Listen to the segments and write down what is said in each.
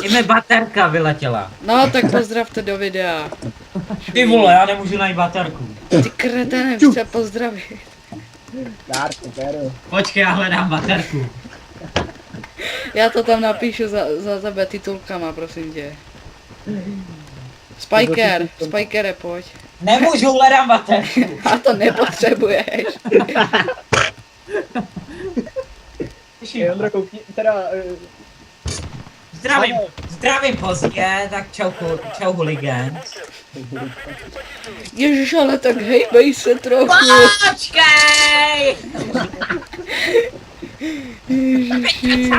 I mi baterka vyletěla. No, tak pozdravte do videa. Ty vole, já nemůžu najít baterku. Ty kretene, chce pozdravit. Dárku, beru. Počkej, já hledám baterku. Já to tam napíšu za tebe titulkama, prosím tě. Spikere, pojď. Nemůžu, hledám baterku. A to nepotřebuješ. Ondro, koukni, teda... Zdravím pozdě, tak čau huligán. Ježiš, ale tak hejbej se trochu. Počkej! Ježiši.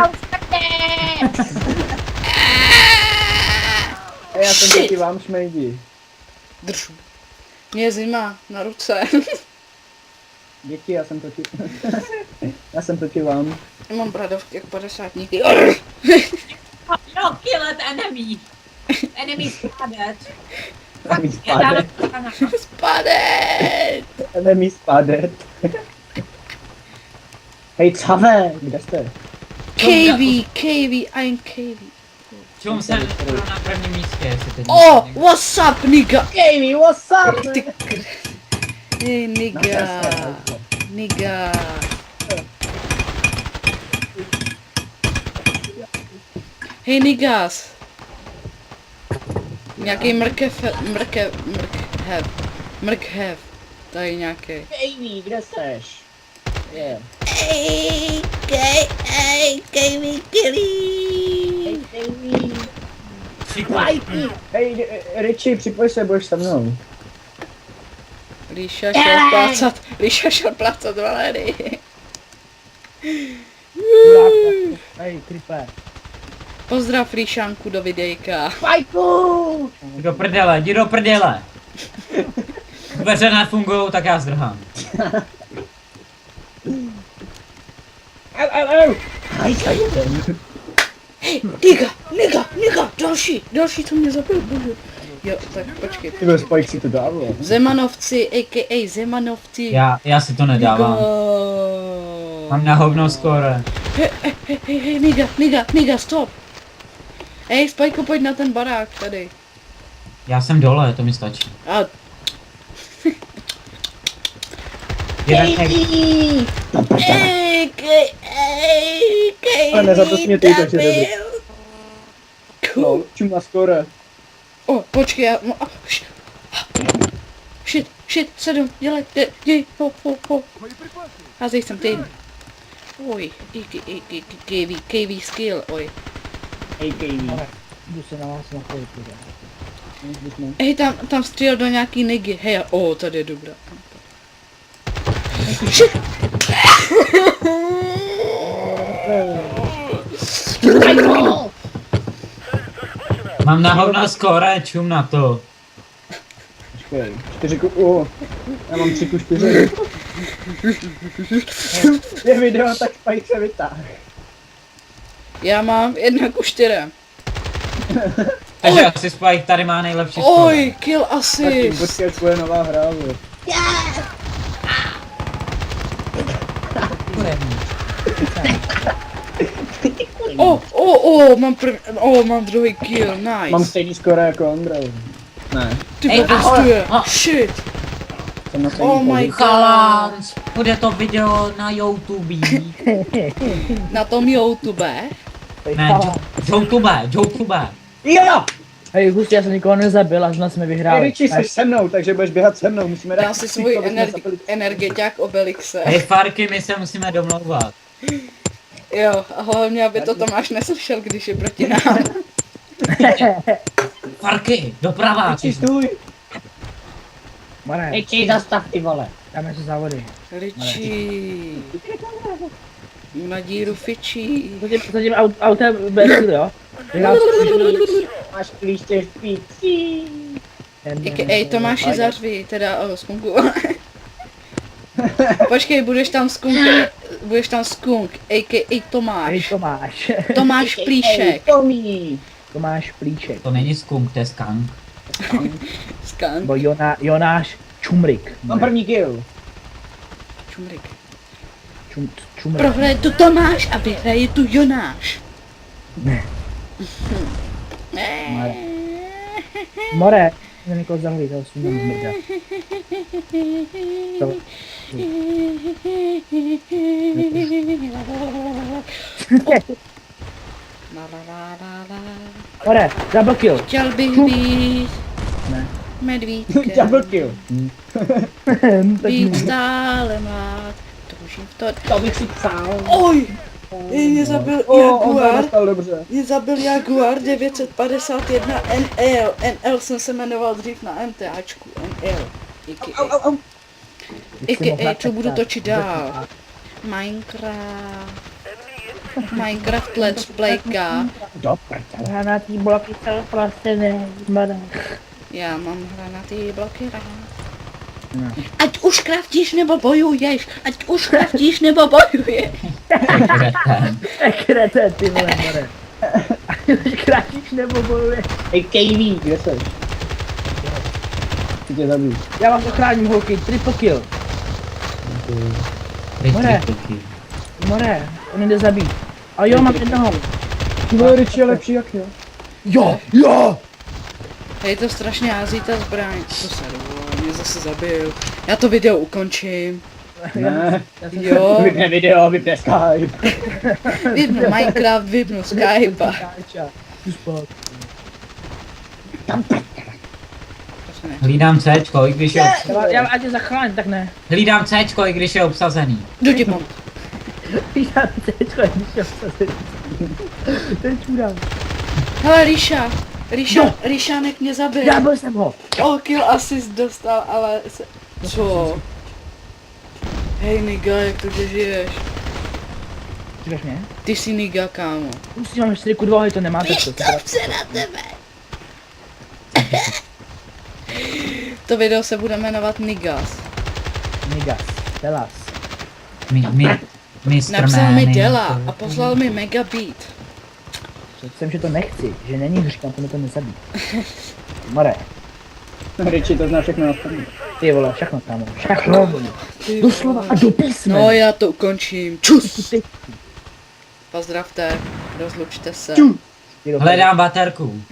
Já jsem proti vám, šmejdi. Drž. Mě je zima na ruce. Děti, já jsem proti... já jsem proti vám. Mám bradovky jak 50. No, kill it, enemy. Enemy spotted. Enemy spotted. Spadet! Enemy spotted. Hej, Cave, kde jste? KV, I'm KV. Čum jsem na prvním místě, jestli teď Oh, what's up, nigga? Kavy, what's up? Ty hey, nigga. Hej, niggas. Nějaký mrkev. Tady nějaký. Kavy, kde seš? Yeah. Hey, KV, killy. Kavy. Hej, Richie, připoj se, budeš se mnou. Líša šel plácat Valery. Hej, Kripe. Pozdrav Líšánku do videjka. Fajku! jdi do prdele. Dveře nefungujou, tak já zdrhám. Au. Hej, sajden. Hej, nigga, další, co mě zabil, bože. Jo, tak počkej. Ty byl Spike si to dával. Zemanovci, a.k.a. Zemanovci. Já si to nedávám. Mám na hovno skóre. Hej, nigga, stop. Hej, Spajko, pojď na ten barák tady. Já jsem dole, to mi stačí. A Ale nezapusť mě ty, takže dobrý. No, čum na skore. O, počkej, já... Shit, 7, dělej, ho. Házej sem ty. Oj, KV skill, oj. Hej, Kavy. Jdu se na vás napojit. Hej, tam střílel do nějaký nigy, hej, tady je dobrá. Shit! Mám na hovno skóre, čum na to. Počkej, 4 ku... já mám 3 ku 4. Je video, tak Spike se vytáhl. Já mám 1 ku 4. Takže asi Spike tady má nejlepší skóre. Oj, kill assist. Počkej, tvoje nová hra, jo. Mám druhý kill, nice. Mám stejný skore jako Ondra. Ne, Ty Ej, bostuje, ahoj. shit. jsem na stejný Oh my pozici. god. Chalans, bude to video na YouTube. Na tom YouTube. Ne, YouTube. Jo! Hej, Gusti, já jsem nikoho nezabil a znamená jsme Hej, vyhráli. Richie, jsi se mnou, takže budeš běhat se mnou, musíme Dám si svůj energeťák Obelixe. Hej Farky, my se musíme domlouvat. Jo, a hlavně, aby to Tomáš neslyšel, když je proti nám. Farky, doprava. Richie, stůj! Mane, Richie, zastav ty vole. dáme si závody. Richie. Na díru fičí. Zatím autem bez styl, jo? Máš klíště v píci. Ej, Tomáši, zařvi, teda skunku. Počkej, budeš tam skunk, a.k.a. Tomáš. Hej, Tomáš. Tomáš Plíšek. Tomí. Tomáš Plíček. To není skunk, to je skunk. Skunk. Nebo Jonáš Čumrik. Mám první kill. Čumrik. Čumrik. Prohraje tu Tomáš a vyhraje tu Jonáš. Ne. More, jsem někoho zahlít, ale jsem tam zmrdá. More, double kill. Chtěl bych být Ne. medvídkem. Double kill. Být stále mlád. Toužím v to. To bych si psal. Oj! Mě zabil On to Jaguar. dostal dobře. Mě zabil Jaguar 951 NL. NL jsem se jmenoval dřív na MTAčku. NL. Au. A.k.a. co budu točit dál. Minecraft Let's Playka. Do prdele. Hranatý bloky celoploštěné, more. Já mám hranatý bloky rád. No. Ať už kraftíš nebo bojuješ. Ať už kraftíš nebo bojuješ. Krete, ty vole, more. Už krátíš nebo bojuješ. Hej, KV, kde seš? Chci tě zabít. Já vás ochráním, holky, triple kill. More. More, on jde zabít. A jo, mám jednoho. Tvoje Richie je lepší jak jo. Jo! Hej, to strašně hází ta zbraň. To se dovolil, mě zase zabil. Já to video ukončím. Ne. Jo, Vypne video, vypne Skype. vypnu Minecraft, vypnu Skype. Hlídám Cčko, i když je obsazený. Já tě zachráním, tak ne. Hlídám Cčko, i když je obsazený. Jdu ti pomoct. Já tečko, když je obsazený. Ten čurák. Hele, Ríšánek mě zabil. Zabil jsem ho. Kill assist dostal, ale se... Co? Hej, niga, jak to že žiješ? Čekaš mě? Ty jsi niga, kámo. Už mám 4:2, hej, to nemáte. se na tebe. To video se bude jmenovat Nigas. Nigas, telas. Mistr Napsal mi Manny. děla a poslal mi megabit. Řekl jsem, že to nechci, že není, říkám, to mi to nezabí. More, Richie to zná všechno ostatní. ty vole, všechno kámo, všechno vole. Doslova a do písme. No já to ukončím. Čus! Ty Pozdravte, rozlučte se. Hledám baterku.